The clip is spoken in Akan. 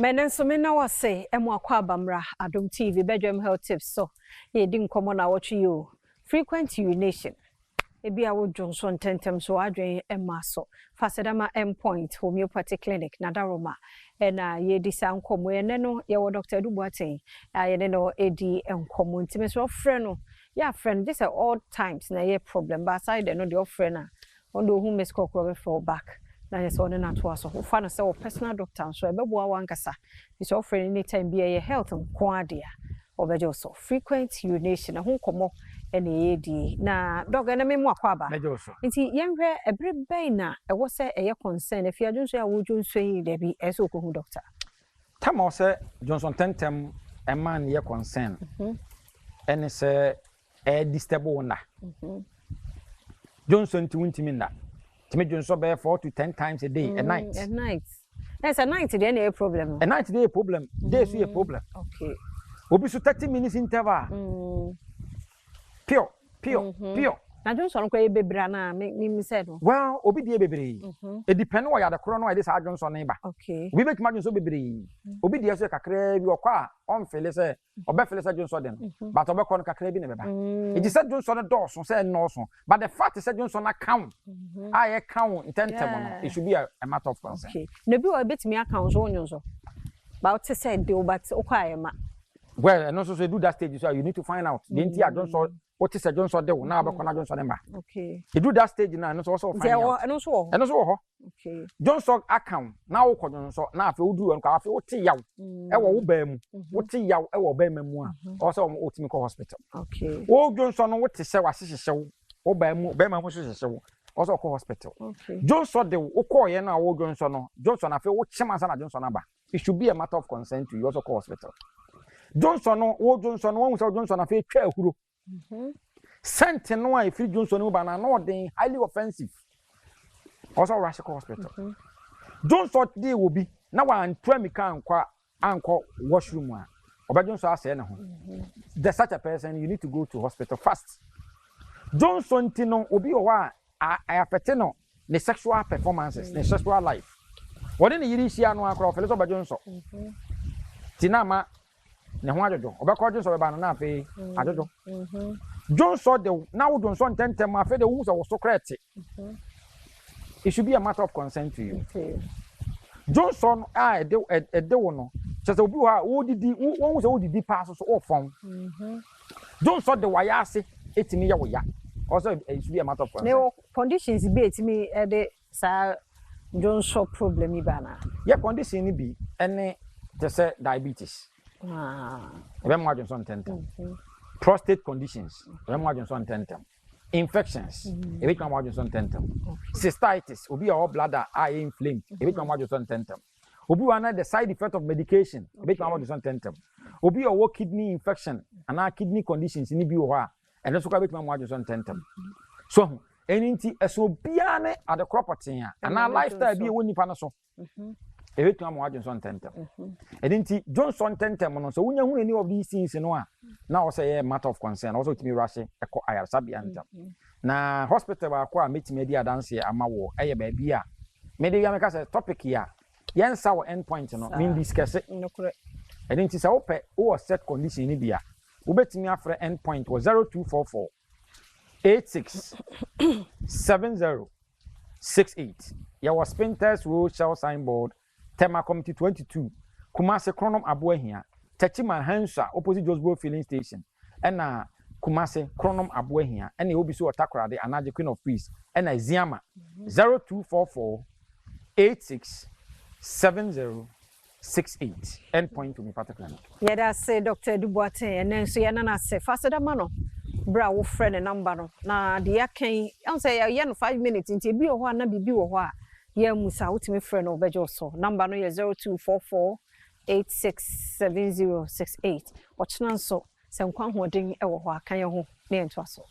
Menen so me na wase emu akwa abamra Adom TV bedroom health tips so ye di nkomo na watch you frequent urination ebi awo Johnson tentem so adwen emma so fasedama endpoint homeopathic clinic na daroma na ye di sa nkomo ye ne no ye wo Dr. Dubuaten ye ne no edi nkomo ntime so frɛ no ya friend this are all times na ye problem but aside no the friend na on do who miss kokoro for back na yes on na to aso fa no say personal doctor so e beboa wankasa is offering anytime be a health nko ade a obejo so frequent urination ho komo ene yedi na dog na memu akwaba nti yenhwe ebre ben na e wo say eye concern if you so ya wo junso yi da bi e so ko hu doctor tama say Johnson tentem e man ye concern ene say e disturb na Johnson tiwuntimi na me Johnson be 4 to 10 times a day a night. At night. That's a night then a problem. A night day a problem. Day see a problem. Okay. Obi so 30 minutes interval. Pure. Na Johnson ko e bebra na me said. Well, obi dey bebre. It depend where the chrono where this Johnson neighbor. Okay. We make Johnson bebre. Obi dey so kakra bi okwa on fele say obe fele say Johnson den. But obe ko no kakra bi na beba. It is said Johnson dawson say no so. But the fact is that Johnson account. I account intentem. It should be a matter of concern. Okay. No bi o betimi account so onyo so. But to say dey but okwa ma. Well, and also do that stage so you need to find out. The entire Johnson what is a Johnson de now be kona Johnson number. Okay. You do that stage now and also find out. And also okay. Johnson account now ko Johnson na afi odu enko afi oti yaw e wo ba mu. Oti yaw e wo ba mu a. Also o timi ko hospital. Okay. O Johnson no wote se wasehyew wo ba mu ho hyehyehyew. Also ko hospital. Okay. Johnson de wo ko ye na wo Johnson no. Johnson afi wo chimansa na Johnson number. It should be a matter of concern to you also ko hospital. Johnson no wo Johnson no wo Johnson afi twa ahuro. Sent no if Johnson no ba na no den highly offensive. Also Rashiko hospital. Johnson dey will be na wan twamika anko washroom a. Oba Johnson ase na ho. There's such a person you need to go to hospital fast. Johnson tino obi o wa affect no the sexual performances, the sexual life. What in the yirishia no akro fele so Oba Johnson. Tinama ne ho ajojo obekọ Johnson be ba na afi ajojo Johnson de now Johnson tentem afi de wu so secret it should be a matter of concern to you. Okay. Johnson de wo no se obi ha wo didi won so wo didi pass so ofon Johnson de waya ase etimi ye wo ya also it should be a matter of concern. No conditions be etimi de sa Johnson problem iba na yeah condition ni bi ene te say diabetes. Johnson tentem. Prostate conditions. Johnson tentem. Infections. Johnson tentem. Cystitis. Obi your bladder are inflamed. Johnson tentem. Obi one the side effect of medication. Johnson tentem. Obi your kidney infection and our kidney conditions in bi ho and also Johnson tentem. So anything so biane at the property and our lifestyle be woni pa no so. Johnson tentem. Edinti Johnson tentem no so wunya hu any of these things no a na o say a matter of concern also to me rush eko ayasabi anta na hospital ba kwa metime di adanse ama wo eye ba bia me de ya meka say topic ya yensa wo endpoint no mean discuss edinti say ope o set condition ni bia wo betimi afre endpoint was 0244 86 70 68 ya was Spinters Road Shell signboard Tema Committee 22 Kumase Chronom Abuahia Techima Hansa opposite Josbro filling station and Kumase Chronom Abuahia and the Obiso Atakra the Anaje Queen of Peace and Ziama 0244 86 70 68 endpoint to me particularly. Yeah, that's Dr. Dubuaten and then so yana say faster than mano bra wo friend number no na de yakan am say ya no 5 minutes nti bi wo ho na bibi wo ho a ya musa wotime friend no bejo so number no ye 0244 867068 ochna so se nkwa hoden e wo ho akan ye ho na ento aso